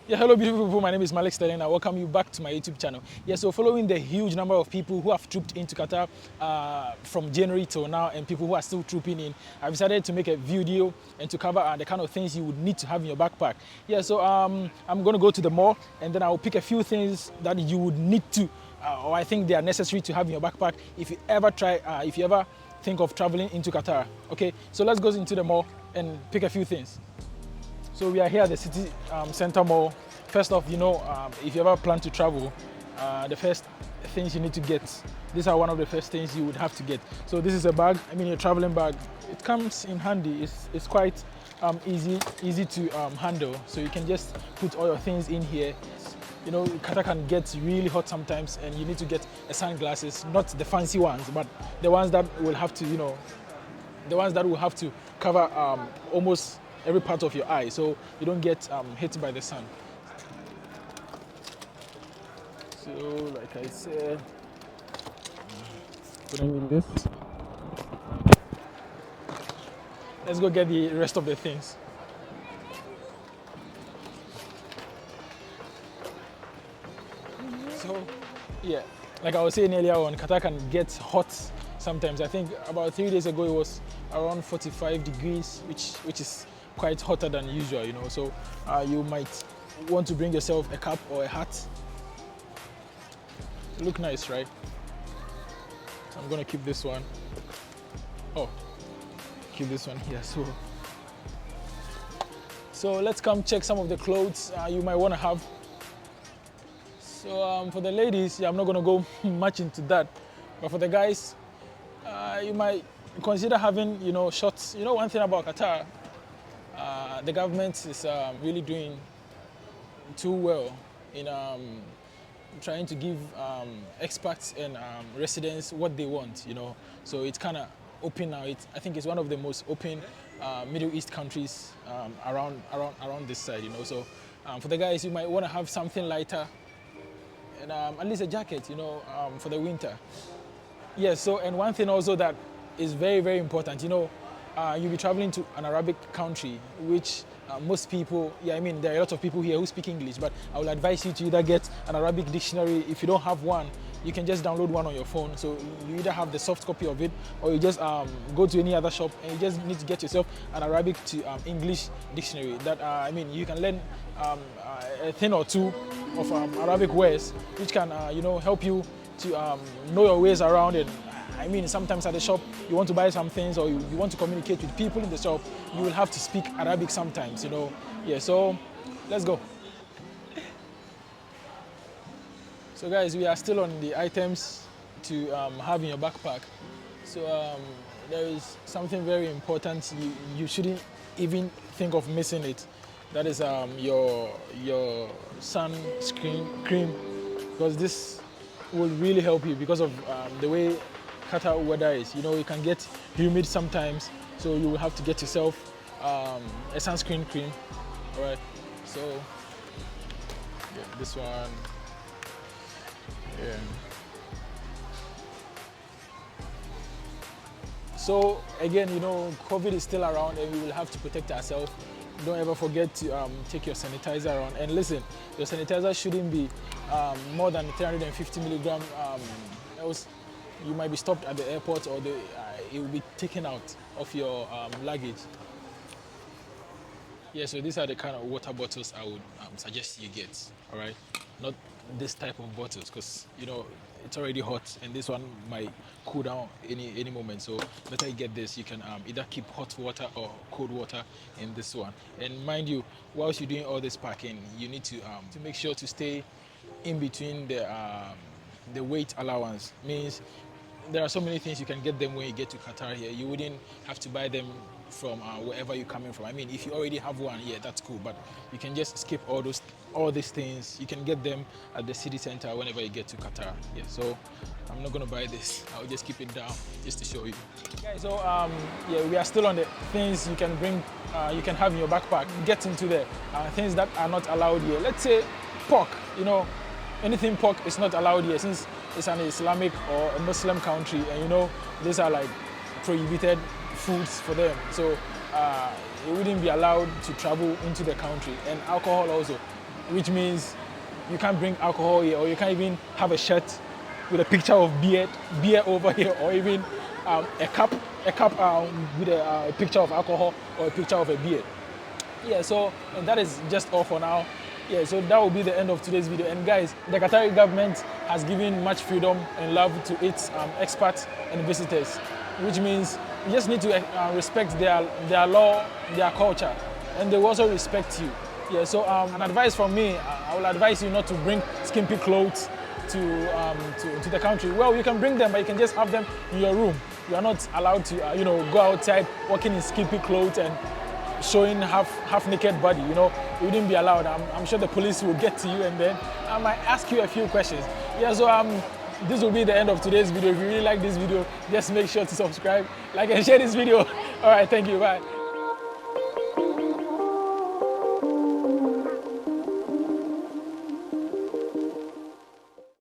Yeah, hello beautiful people, my name is Malik Sterling. I welcome you back to my YouTube channel. Yeah, so following the huge number of people who have trooped into Qatar from January till now and people who are still trooping in, I've decided to make a video and to cover the kind of things you would need to have in your backpack. Yeah, so I'm going to go to the mall and then I'll pick a few things that you would need to, or I think they are necessary to have in your backpack if you ever think of traveling into Qatar. Okay, so let's go into the mall and pick a few things. So we are here at the city center mall. First off, if you ever plan to travel, the first things you need to get, these are one of the first things you would have to get. So this is a bag, a traveling bag. It comes in handy. It's quite easy to handle. So you can just put all your things in here. You know, Qatar can get really hot sometimes and you need to get sunglasses, not the fancy ones, but the ones that will have to cover almost every part of your eye, so you don't get hit by the sun. So, like I said, putting in this. Let's go get the rest of the things. So, yeah, like I was saying earlier on, Qatar can get hot sometimes. I think about 3 days ago it was around 45 degrees, which is quite hotter than usual, so you might want to bring yourself a cap or a hat. Look nice, right? So I'm gonna keep this one. Oh, keep this one here. So let's come check some of the clothes you might want to have. So for the ladies, I'm not gonna go much into that, but for the guys, you might consider having shorts. One thing about Qatar, the government is really doing too well in trying to give expats and residents what they want, So it's kind of open now. I think it's one of the most open Middle East countries around this side, So for the guys, you might want to have something lighter and at least a jacket, for the winter. Yeah, so and one thing also that is very, very important, you'll be traveling to an Arabic country, which most people, there are a lot of people here who speak English, but I will advise you to either get an Arabic dictionary. If you don't have one, you can just download one on your phone. So you either have the soft copy of it, or you just go to any other shop and you just need to get yourself an Arabic to English dictionary. That you can learn a thing or two of Arabic words, which can help you to know your ways around it. Sometimes at the shop, you want to buy some things or you want to communicate with people in the shop, you will have to speak Arabic sometimes, Yeah, so let's go. So guys, we are still on the items to have in your backpack. So there is something very important. You shouldn't even think of missing it. That is your sunscreen cream, because this will really help you because of the way Qatar weather is. You can get humid sometimes, so you will have to get yourself a sunscreen cream. All right, so this one. Yeah. So again, COVID is still around and we will have to protect ourselves. Don't ever forget to take your sanitizer around. And listen, your sanitizer shouldn't be more than 350 milligram, else you might be stopped at the airport or it will be taken out of your luggage. Yeah, so these are the kind of water bottles I would suggest you get, all right? Not this type of bottles, because, it's already hot and this one might cool down any moment. So better you get this. You can either keep hot water or cold water in this one. And mind you, whilst you're doing all this packing, you need to make sure to stay in between the weight allowance. Means there are so many things you can get them when you get to Qatar here. You wouldn't have to buy them from wherever you're coming from. If you already have one, yeah, that's cool. But you can just skip all these things. You can get them at the city center whenever you get to Qatar. Yeah, so I'm not gonna buy this. I'll just keep it down just to show you. Okay, so we are still on the things you can bring, you can have in your backpack. Get into the things that are not allowed here. Let's say pork. Anything pork is not allowed here since it's an Islamic or a Muslim country, and these are like prohibited foods for them. So it wouldn't be allowed to travel into the country. And alcohol also. which means you can't bring alcohol here, or you can't even have a shirt with a picture of beer over here, or even a cup with a picture of alcohol or a picture of a beer. Yeah, so and that is just all for now. Yeah, so that will be the end of today's video. And guys, the Qatari government has given much freedom and love to its expats and visitors, which means you just need to respect their law, their culture, and they will also respect you. Yeah, so an advice from me, I will advise you not to bring skimpy clothes to the country. Well, you can bring them, but you can just have them in your room. You are not allowed to, go outside walking in skimpy clothes and showing half naked body. You wouldn't be allowed. I'm sure the police will get to you, and then I might ask you a few questions. Yeah, so this will be the end of today's video. If you really like this video, just make sure to subscribe, like, and share this video. All right, thank you. Bye.